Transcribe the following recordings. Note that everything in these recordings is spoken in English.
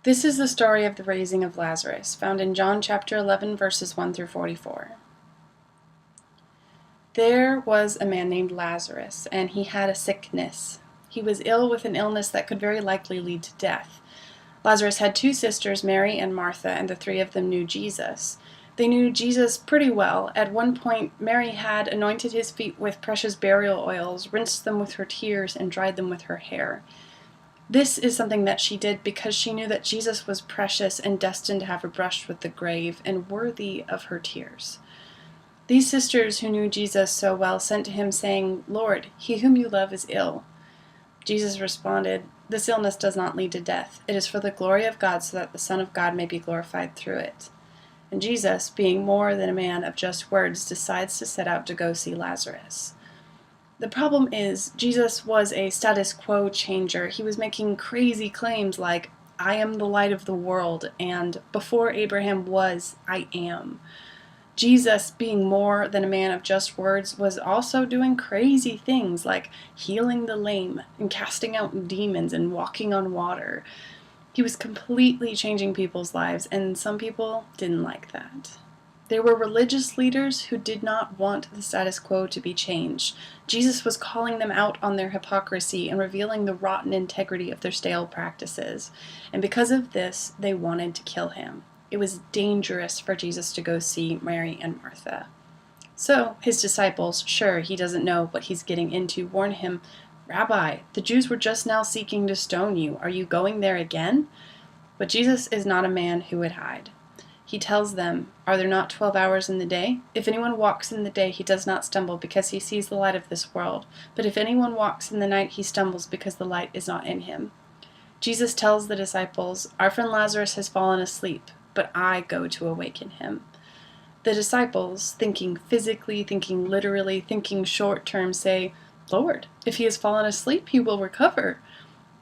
This is the story of the raising of Lazarus, found in John chapter 11, verses 1 through 44. There was a man named Lazarus, and he had a sickness. He was ill with an illness that could very likely lead to death. Lazarus had two sisters, Mary and Martha, and the three of them knew Jesus. They knew Jesus pretty well. At one point, Mary had anointed his feet with precious burial oils, rinsed them with her tears, and dried them with her hair. This is something that she did because she knew that Jesus was precious and destined to have a brush with the grave and worthy of her tears. These sisters who knew Jesus so well sent to him saying, "Lord, he whom you love is ill." Jesus responded, "This illness does not lead to death. It is for the glory of God, so that the Son of God may be glorified through it." And Jesus, being more than a man of just words, decides to set out to go see Lazarus. The problem is, Jesus was a status quo changer. He was making crazy claims like, "I am the light of the world," and "Before Abraham was, I am." Jesus, being more than a man of just words, was also doing crazy things like healing the lame and casting out demons and walking on water. He was completely changing people's lives, and some people didn't like that. There were religious leaders who did not want the status quo to be changed. Jesus was calling them out on their hypocrisy and revealing the rotten integrity of their stale practices. And because of this, they wanted to kill him. It was dangerous for Jesus to go see Mary and Martha. So his disciples, sure he doesn't know what he's getting into, warn him, "Rabbi, the Jews were just now seeking to stone you. Are you going there again?" But Jesus is not a man who would hide. He tells them, "Are there not 12 hours in the day? If anyone walks in the day, he does not stumble because he sees the light of this world. But if anyone walks in the night, he stumbles because the light is not in him." Jesus tells the disciples, "Our friend Lazarus has fallen asleep, but I go to awaken him." The disciples, thinking physically, thinking literally, thinking short term, say, "Lord, if he has fallen asleep, he will recover."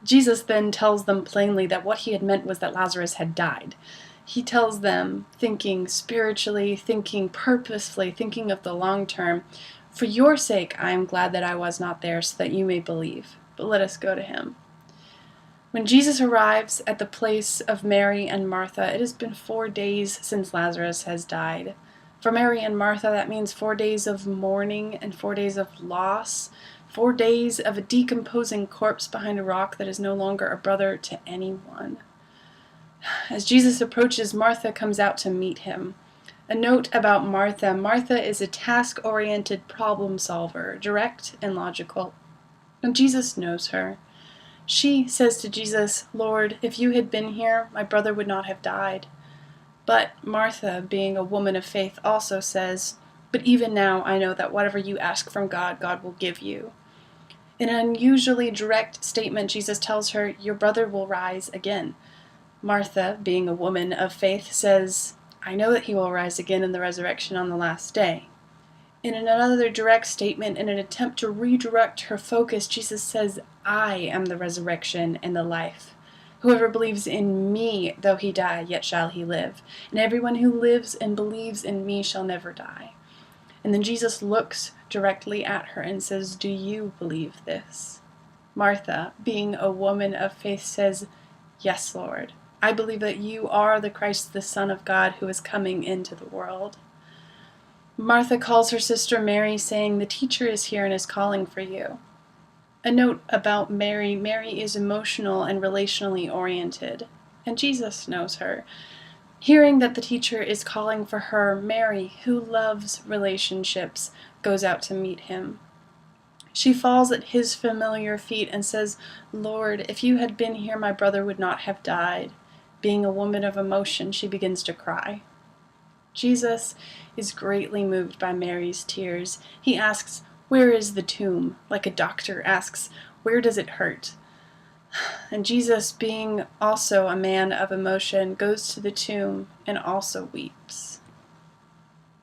Jesus then tells them plainly that what he had meant was that Lazarus had died. He tells them, thinking spiritually, thinking purposefully, thinking of the long term, "For your sake I am glad that I was not there, so that you may believe. But let us go to him." When Jesus arrives at the place of Mary and Martha, it has been 4 days since Lazarus has died. For Mary and Martha, that means 4 days of mourning and 4 days of loss, 4 days of a decomposing corpse behind a rock that is no longer a brother to anyone. As Jesus approaches, Martha comes out to meet him. A note about Martha. Martha is a task-oriented problem solver, direct and logical. And Jesus knows her. She says to Jesus, "Lord, if you had been here, my brother would not have died." But Martha, being a woman of faith, also says, "But even now I know that whatever you ask from God, God will give you." In an unusually direct statement, Jesus tells her, "Your brother will rise again." Martha, being a woman of faith, says, "I know that he will rise again in the resurrection on the last day." In another direct statement, in an attempt to redirect her focus, Jesus says, "I am the resurrection and the life. Whoever believes in me, though he die, yet shall he live. And everyone who lives and believes in me shall never die." And then Jesus looks directly at her and says, "Do you believe this?" Martha, being a woman of faith, says, "Yes, Lord. I believe that you are the Christ, the Son of God, who is coming into the world." Martha calls her sister Mary, saying, "The teacher is here and is calling for you." A note about Mary. Mary is emotional and relationally oriented, and Jesus knows her. Hearing that the teacher is calling for her, Mary, who loves relationships, goes out to meet him. She falls at his familiar feet and says, "Lord, if you had been here, my brother would not have died." Being a woman of emotion, she begins to cry. Jesus is greatly moved by Mary's tears. He asks, "Where is the tomb?" like a doctor asks, "Where does it hurt?" And Jesus, being also a man of emotion, goes to the tomb and also weeps.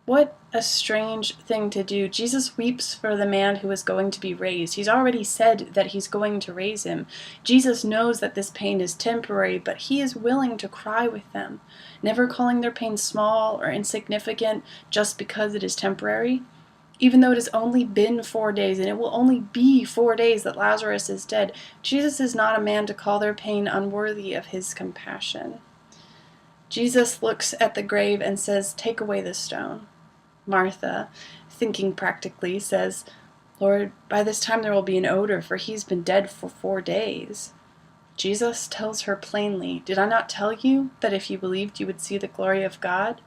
What a strange thing to do. Jesus weeps for the man who is going to be raised. He's already said that he's going to raise him. Jesus knows that this pain is temporary, but he is willing to cry with them, never calling their pain small or insignificant just because it is temporary. Even though it has only been 4 days, and it will only be 4 days that Lazarus is dead, Jesus is not a man to call their pain unworthy of his compassion. Jesus looks at the grave and says, "Take away the stone." Martha, thinking practically, says, "Lord, by this time there will be an odor, for he's been dead for 4 days." Jesus tells her plainly, "Did I not tell you that if you believed you would see the glory of God?"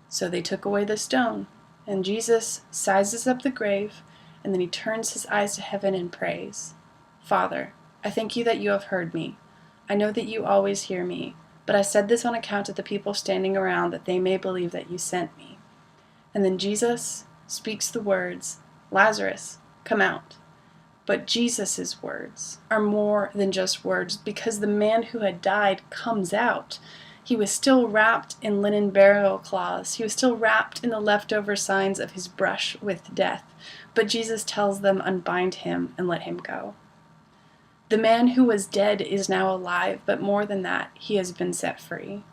So they took away the stone, and Jesus sizes up the grave, and then he turns his eyes to heaven and prays, "Father, I thank you that you have heard me. I know that you always hear me, but I said this on account of the people standing around, that they may believe that you sent me." And then Jesus speaks the words, "Lazarus, come out." But Jesus' words are more than just words, because the man who had died comes out. He was still wrapped in linen burial cloths. He was still wrapped in the leftover signs of his brush with death. But Jesus tells them, "Unbind him and let him go." The man who was dead is now alive, but more than that, he has been set free.